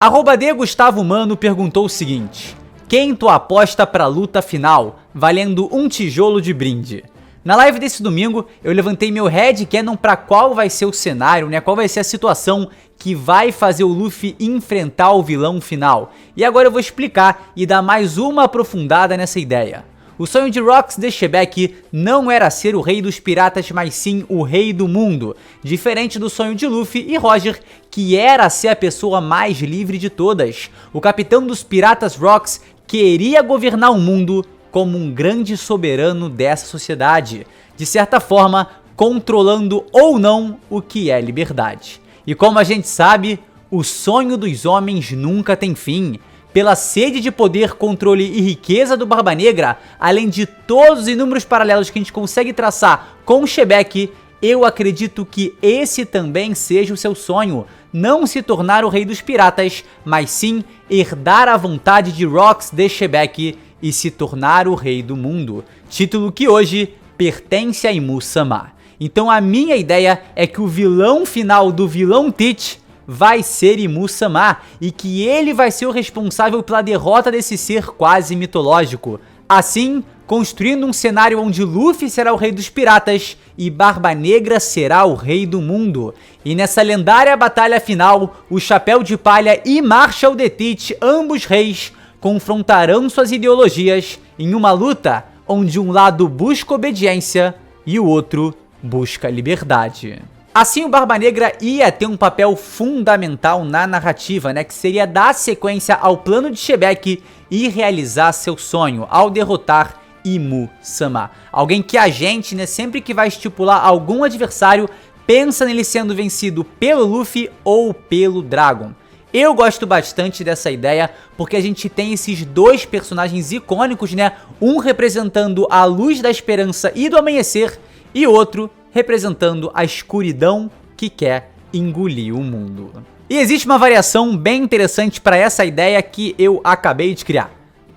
@DGustavoMano perguntou o seguinte: quem tu aposta pra luta final, valendo um tijolo de brinde? Na live desse domingo, eu levantei meu headcanon pra qual vai ser o cenário, né? Qual vai ser a situação que vai fazer o Luffy enfrentar o vilão final. E agora eu vou explicar e dar mais uma aprofundada nessa ideia. O sonho de Rox de Shebeck não era ser o rei dos piratas, mas sim o rei do mundo. Diferente do sonho de Luffy e Roger, que era ser a pessoa mais livre de todas. O capitão dos piratas Rox queria governar o mundo como um grande soberano dessa sociedade. De certa forma, controlando ou não o que é liberdade. E como a gente sabe, o sonho dos homens nunca tem fim. Pela sede de poder, controle e riqueza do Barba Negra, além de todos os inúmeros paralelos que a gente consegue traçar com Shebeck, eu acredito que esse também seja o seu sonho. Não se tornar o rei dos piratas, mas sim herdar a vontade de Rox de Shebeck e se tornar o rei do mundo. Título que hoje pertence a Imu-sama. Então a minha ideia é que o vilão final do vilão Teach vai ser Imu-sama, e que ele vai ser o responsável pela derrota desse ser quase mitológico. Assim, construindo um cenário onde Luffy será o rei dos piratas e Barba Negra será o rei do mundo. E nessa lendária batalha final, o Chapéu de Palha e Marshall the Teach, ambos reis, confrontarão suas ideologias em uma luta onde um lado busca obediência e o outro busca liberdade. Assim, o Barba Negra ia ter um papel fundamental na narrativa, né, que seria dar sequência ao plano de Shebeck e realizar seu sonho ao derrotar Imu-sama. Alguém que a gente, né, sempre que vai estipular algum adversário, pensa nele sendo vencido pelo Luffy ou pelo Dragon. Eu gosto bastante dessa ideia, porque a gente tem esses dois personagens icônicos, né, um representando a luz da esperança e do amanhecer, e outro representando a escuridão que quer engolir o mundo. E existe uma variação bem interessante para essa ideia que eu acabei de criar.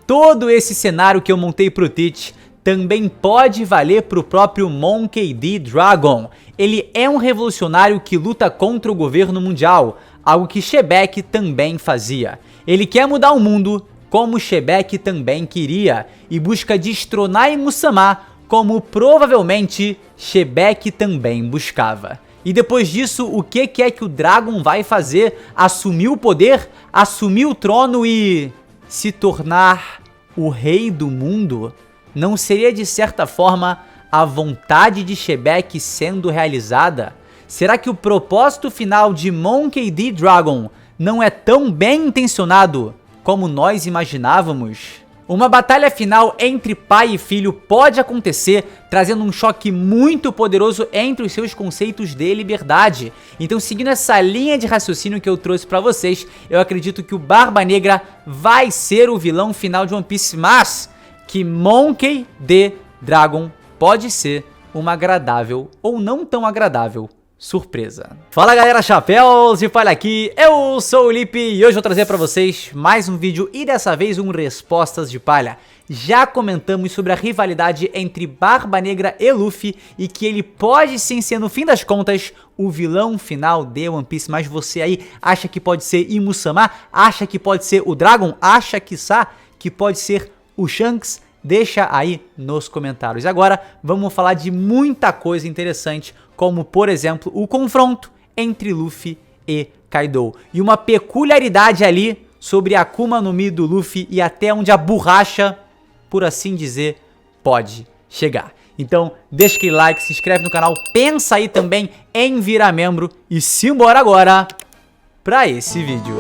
Todo esse cenário que eu montei pro Teach também pode valer pro próprio Monkey D. Dragon. Ele é um revolucionário que luta contra o governo mundial, algo que Shebeck também fazia. Ele quer mudar o mundo como Shebeck também queria e busca destronar Imu-sama como provavelmente Shebeck também buscava. E depois disso, o que é que o Dragon vai fazer? Assumir o poder? Assumir o trono e se tornar o rei do mundo? Não seria de certa forma a vontade de Shebeck sendo realizada? Será que o propósito final de Monkey D. Dragon não é tão bem intencionado como nós imaginávamos? Uma batalha final entre pai e filho pode acontecer, trazendo um choque muito poderoso entre os seus conceitos de liberdade. Então, seguindo essa linha de raciocínio que eu trouxe pra vocês, eu acredito que o Barba Negra vai ser o vilão final de One Piece, mas que Monkey D. Dragon pode ser uma agradável ou não tão agradável surpresa. Fala galera, Chapéus de Palha aqui, eu sou o Lipe e hoje eu vou trazer pra vocês mais um vídeo e dessa vez um Respostas de Palha. Já comentamos sobre a rivalidade entre Barba Negra e Luffy e que ele pode sim ser no fim das contas o vilão final de One Piece, mas você aí acha que pode ser Imu-sama? Acha que pode ser o Dragon? Acha quiçá que pode ser o Shanks? Deixa aí nos comentários. Agora vamos falar de muita coisa interessante, como por exemplo o confronto entre Luffy e Kaido. E uma peculiaridade ali sobre a Akuma no Mi do Luffy e até onde a borracha, por assim dizer, pode chegar. Então deixa aquele like, se inscreve no canal, pensa aí também em virar membro e simbora agora pra esse vídeo.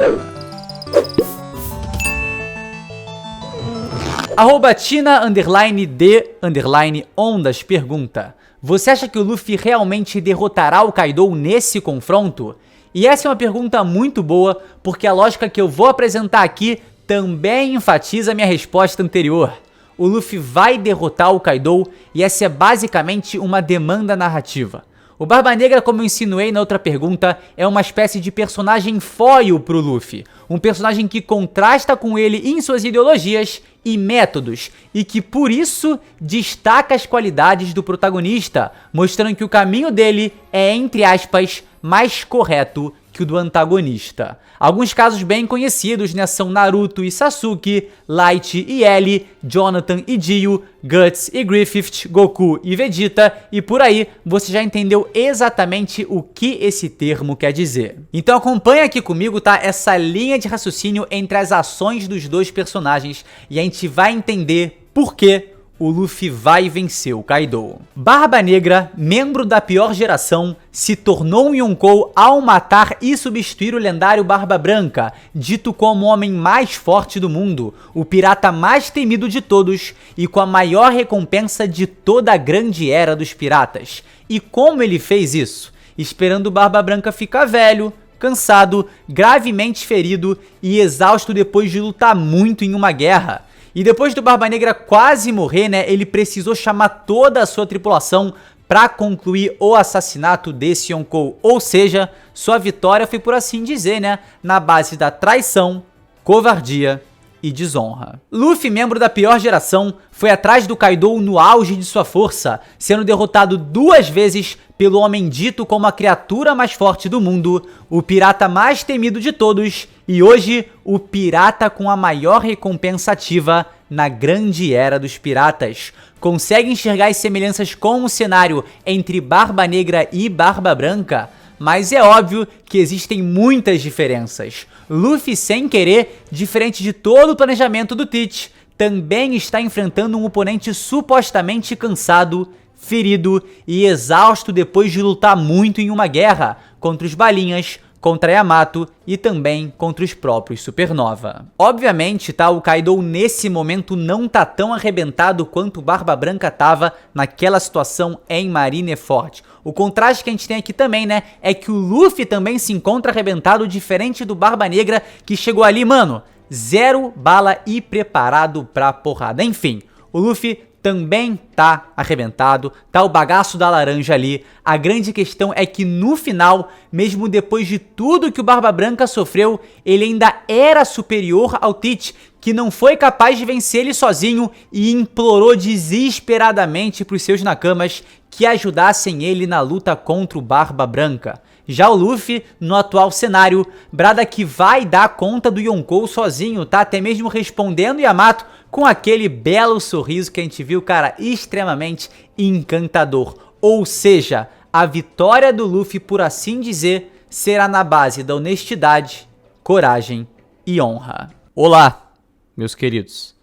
@Tina_D_Ondas pergunta: você acha que o Luffy realmente derrotará o Kaido nesse confronto? E essa é uma pergunta muito boa, porque a lógica que eu vou apresentar aqui também enfatiza a minha resposta anterior. O Luffy vai derrotar o Kaido e essa é basicamente uma demanda narrativa. O Barba Negra, como eu insinuei na outra pergunta, é uma espécie de personagem foil pro Luffy. Um personagem que contrasta com ele em suas ideologias e métodos, e que por isso destaca as qualidades do protagonista, mostrando que o caminho dele é, entre aspas, mais correto que o do antagonista. Alguns casos bem conhecidos, né, são Naruto e Sasuke, Light e L, Jonathan e Dio, Guts e Griffith, Goku e Vegeta, e por aí você já entendeu exatamente o que esse termo quer dizer. Então acompanha aqui comigo, tá, essa linha de raciocínio entre as ações dos dois personagens e a gente vai entender por que o Luffy vai vencer o Kaido. Barba Negra, membro da pior geração, se tornou um Yonkou ao matar e substituir o lendário Barba Branca, dito como o homem mais forte do mundo, o pirata mais temido de todos e com a maior recompensa de toda a grande era dos piratas. E como ele fez isso? Esperando o Barba Branca ficar velho, cansado, gravemente ferido e exausto depois de lutar muito em uma guerra. E depois do Barba Negra quase morrer, né, ele precisou chamar toda a sua tripulação para concluir o assassinato desse Yonkou. Ou seja, sua vitória foi, por assim dizer, né, na base da traição, covardia e desonra. Luffy, membro da pior geração, foi atrás do Kaido no auge de sua força, sendo derrotado 2 vezes pelo homem dito como a criatura mais forte do mundo, o pirata mais temido de todos e hoje o pirata com a maior recompensa ativa na grande era dos piratas. Consegue enxergar as semelhanças com o cenário entre Barba Negra e Barba Branca? Mas é óbvio que existem muitas diferenças. Luffy, sem querer, diferente de todo o planejamento do Teach, também está enfrentando um oponente supostamente cansado, ferido e exausto depois de lutar muito em uma guerra contra os Balinhas, contra Yamato e também contra os próprios Supernova. Obviamente, tá, o Kaido nesse momento não tá tão arrebentado quanto o Barba Branca tava naquela situação em Marineford. O contraste que a gente tem aqui também, né, é que o Luffy também se encontra arrebentado, diferente do Barba Negra, que chegou ali, mano, 0 bala e preparado pra porrada. Enfim, o Luffy também tá arrebentado, tá o bagaço da laranja ali. A grande questão é que no final, mesmo depois de tudo que o Barba Branca sofreu, ele ainda era superior ao Teach, que não foi capaz de vencer ele sozinho e implorou desesperadamente para os seus Nakamas que ajudassem ele na luta contra o Barba Branca. Já o Luffy, no atual cenário, brada que vai dar conta do Yonkou sozinho, tá? Até mesmo respondendo Yamato com aquele belo sorriso que a gente viu, cara, extremamente encantador. Ou seja, a vitória do Luffy, por assim dizer, será na base da honestidade, coragem e honra. Olá, meus queridos.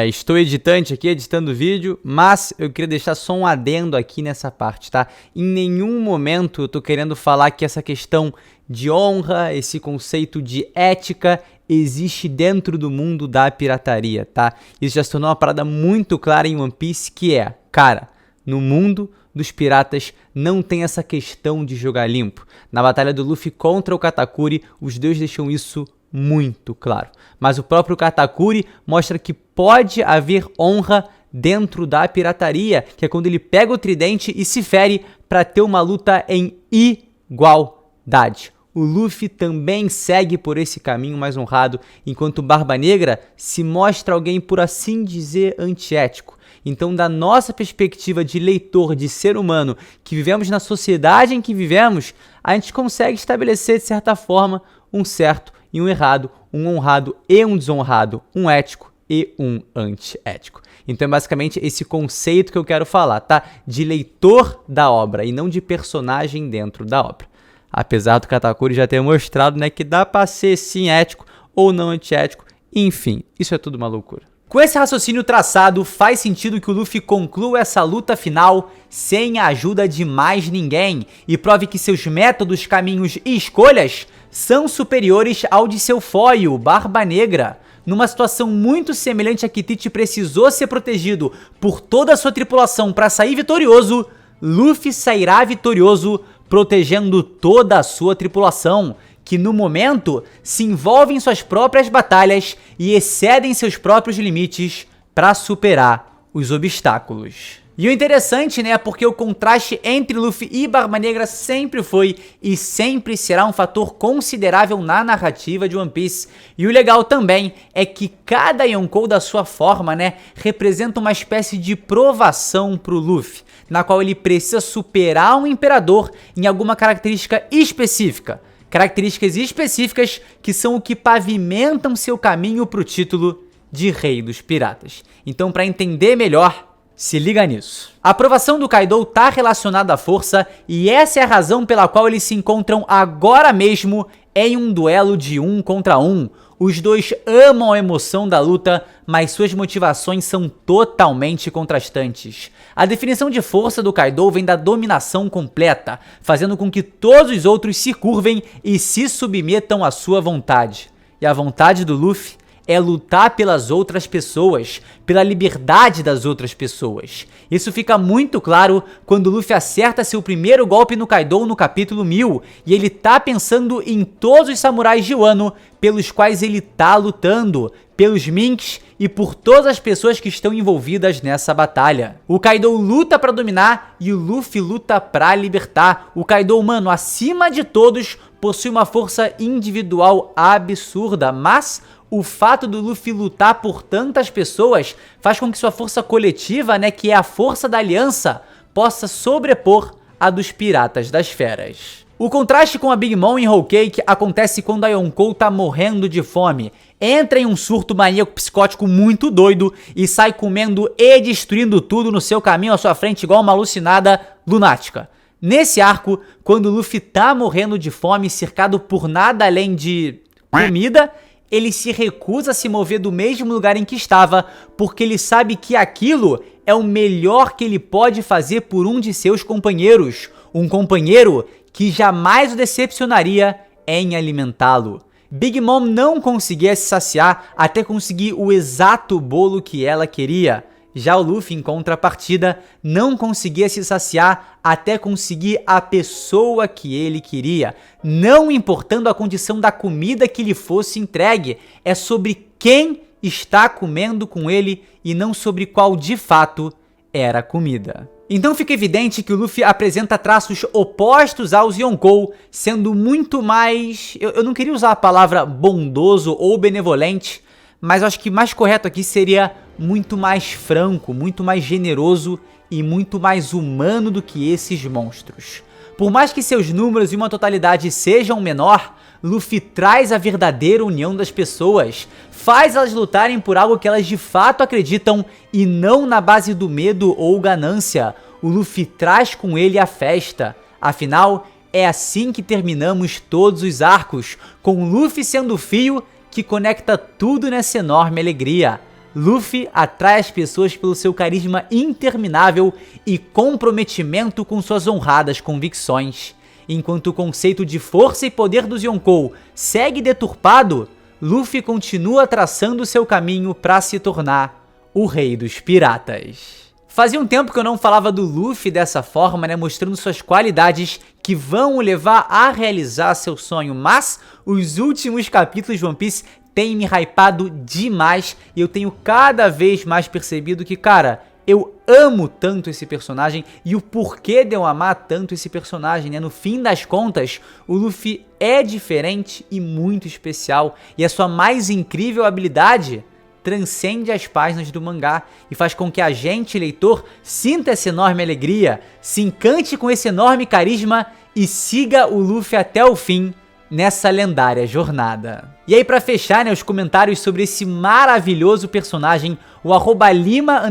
Estou editando o vídeo, mas eu queria deixar só um adendo aqui nessa parte, tá? Em nenhum momento eu tô querendo falar que essa questão de honra, esse conceito de ética, existe dentro do mundo da pirataria, tá? Isso já se tornou uma parada muito clara em One Piece, que é, cara, no mundo dos piratas não tem essa questão de jogar limpo. Na batalha do Luffy contra o Katakuri, os deuses deixam isso muito claro. Mas o próprio Katakuri mostra que pode haver honra dentro da pirataria, que é quando ele pega o tridente e se fere para ter uma luta em igualdade. O Luffy também segue por esse caminho mais honrado, enquanto o Barba Negra se mostra alguém, por assim dizer, antiético. Então, da nossa perspectiva de leitor, de ser humano, que vivemos na sociedade em que vivemos, a gente consegue estabelecer, de certa forma, um certo e um errado, um honrado e um desonrado, um ético e um antiético. Então é basicamente esse conceito que eu quero falar, tá? De leitor da obra e não de personagem dentro da obra. Apesar do Katakuri já ter mostrado, né, que dá pra ser sim ético ou não antiético, enfim, isso é tudo uma loucura. Com esse raciocínio traçado, faz sentido que o Luffy conclua essa luta final sem a ajuda de mais ninguém e prove que seus métodos, caminhos e escolhas são superiores ao de seu foil, Barba Negra. Numa situação muito semelhante a que Teach precisou ser protegido por toda a sua tripulação para sair vitorioso, Luffy sairá vitorioso protegendo toda a sua tripulação, que no momento se envolve em suas próprias batalhas e excedem seus próprios limites para superar os obstáculos. E o interessante, né, é porque o contraste entre Luffy e Barba Negra sempre foi e sempre será um fator considerável na narrativa de One Piece. E o legal também é que cada Yonkou da sua forma, né, representa uma espécie de provação pro Luffy, na qual ele precisa superar um imperador em alguma característica específica. Características específicas que são o que pavimentam seu caminho para o título de Rei dos Piratas. Então, para entender melhor, se liga nisso. A aprovação do Kaido está relacionada à força e essa é a razão pela qual eles se encontram agora mesmo em um duelo de 1 contra 1. Os dois amam a emoção da luta, mas suas motivações são totalmente contrastantes. A definição de força do Kaido vem da dominação completa, fazendo com que todos os outros se curvem e se submetam à sua vontade. E a vontade do Luffy é lutar pelas outras pessoas, pela liberdade das outras pessoas. Isso fica muito claro quando o Luffy acerta seu primeiro golpe no Kaido no capítulo 1000, e ele tá pensando em todos os samurais de Wano pelos quais ele tá lutando, pelos Minks e por todas as pessoas que estão envolvidas nessa batalha. O Kaido luta pra dominar e o Luffy luta pra libertar. O Kaido, mano, acima de todos, possui uma força individual absurda, mas o fato do Luffy lutar por tantas pessoas faz com que sua força coletiva, né, que é a força da aliança, possa sobrepor a dos Piratas das Feras. O contraste com a Big Mom em Whole Cake acontece quando a Yonkou tá morrendo de fome, entra em um surto maníaco psicótico muito doido e sai comendo e destruindo tudo no seu caminho à sua frente igual uma alucinada lunática. Nesse arco, quando o Luffy tá morrendo de fome, cercado por nada além de comida, ele se recusa a se mover do mesmo lugar em que estava, porque ele sabe que aquilo é o melhor que ele pode fazer por um de seus companheiros. Um companheiro que jamais o decepcionaria em alimentá-lo. Big Mom não conseguia se saciar até conseguir o exato bolo que ela queria. Já o Luffy, em contrapartida, não conseguia se saciar até conseguir a pessoa que ele queria. Não importando a condição da comida que lhe fosse entregue, é sobre quem está comendo com ele e não sobre qual de fato era a comida. Então fica evidente que o Luffy apresenta traços opostos aos Yonkou, sendo muito mais... Eu não queria usar a palavra bondoso ou benevolente, mas eu acho que mais correto aqui seria muito mais franco, muito mais generoso e muito mais humano do que esses monstros. Por mais que seus números e uma totalidade sejam menor, Luffy traz a verdadeira união das pessoas, faz elas lutarem por algo que elas de fato acreditam e não na base do medo ou ganância. O Luffy traz com ele a festa. Afinal, é assim que terminamos todos os arcos, com Luffy sendo o fio que conecta tudo nessa enorme alegria. Luffy atrai as pessoas pelo seu carisma interminável e comprometimento com suas honradas convicções. Enquanto o conceito de força e poder dos Yonkou segue deturpado, Luffy continua traçando seu caminho para se tornar o Rei dos Piratas. Fazia um tempo que eu não falava do Luffy dessa forma, né, mostrando suas qualidades que vão o levar a realizar seu sonho, mas os últimos capítulos de One Piece têm me hypado demais e eu tenho cada vez mais percebido que, cara, eu amo tanto esse personagem e o porquê de eu amar tanto esse personagem, né? No fim das contas, o Luffy é diferente e muito especial e a sua mais incrível habilidade transcende as páginas do mangá e faz com que a gente, leitor, sinta essa enorme alegria, se encante com esse enorme carisma e siga o Luffy até o fim nessa lendária jornada. E aí, pra fechar, né, os comentários sobre esse maravilhoso personagem, o @lima_pablo_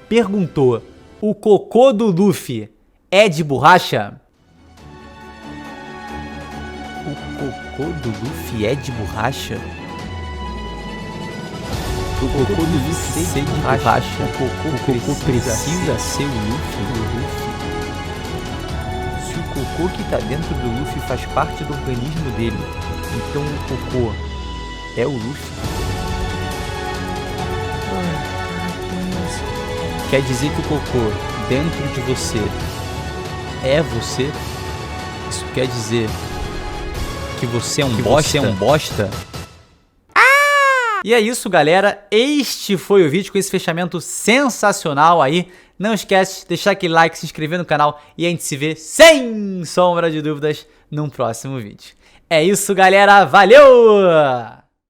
perguntou: o cocô do Luffy é de borracha? O cocô do Luffy é de borracha? O cocô do Luffy ser de borracha? O cocô precisa ser o Luffy? Se o cocô que tá dentro do Luffy faz parte do organismo dele, então o cocô é o Luffy? Quer dizer que o cocô dentro de você é você? Isso quer dizer que você é um bosta? E é isso, galera, este foi o vídeo com esse fechamento sensacional aí. Não esquece de deixar aquele like, se inscrever no canal e a gente se vê, sem sombra de dúvidas, num próximo vídeo. É isso, galera, valeu!